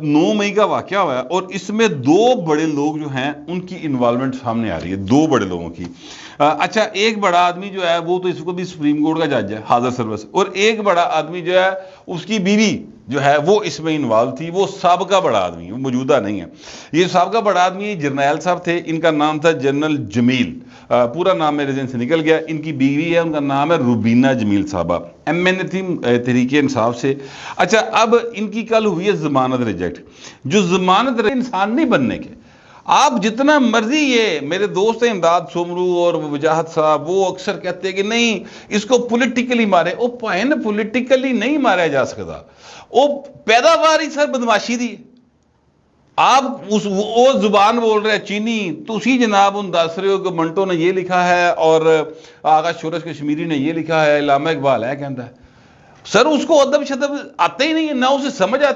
9 मई का वाकया हुआ है और इसमें 2 बड़े लोग जो हैं उनकी इन्वॉल्वमेंट सामने आ रही है, 2 बड़े लोगों की। अच्छा, एक बड़ा आदमी जो है वो तो इसको भी सुप्रीम कोर्ट का जज है, हाजिर सर्विस, और एक बड़ा आदमी जो है उसकी बीवी जो है वो इसमें इन्वॉल्व थी, वो साबका बड़ा आदमी, वो मौजूदा नहीं है। ये साबका बड़ा आदमी जर्नैल साहब थे, इनका नाम था जनरल जमील, पूरा नाम मेरे जहन से निकल गया। इनकी बीवी है, उनका नाम है रुबीना जमील साहबा, MNA थी तहरीक इंसाफ से। अच्छा, अब इनकी कल हुई है जमानत रिजेक्ट। जो जमानत इंसान नहीं बनने के, आप जितना मर्जी, ये मेरे दोस्त हैं इमदाद सोमरू और वजाहत साहब, वो अक्सर कहते हैं कि नहीं इसको पॉलिटिकली मारे। ओ भाइन, पॉलिटिकली नहीं मारा जा सकता, वो पैदावार ही सर बदमाशी दी। आप उस वो जुबान बोल रहे हैं चीनी, तो उसी जनाब उन दस रहे हो कि मंटो ने ये लिखा है और आगा शोरश कश्मीरी ने ये लिखा है, इलामा इकबाल है कहता है। सर उसको अदब शदब आते ही नहीं है, ना उसे समझ आता।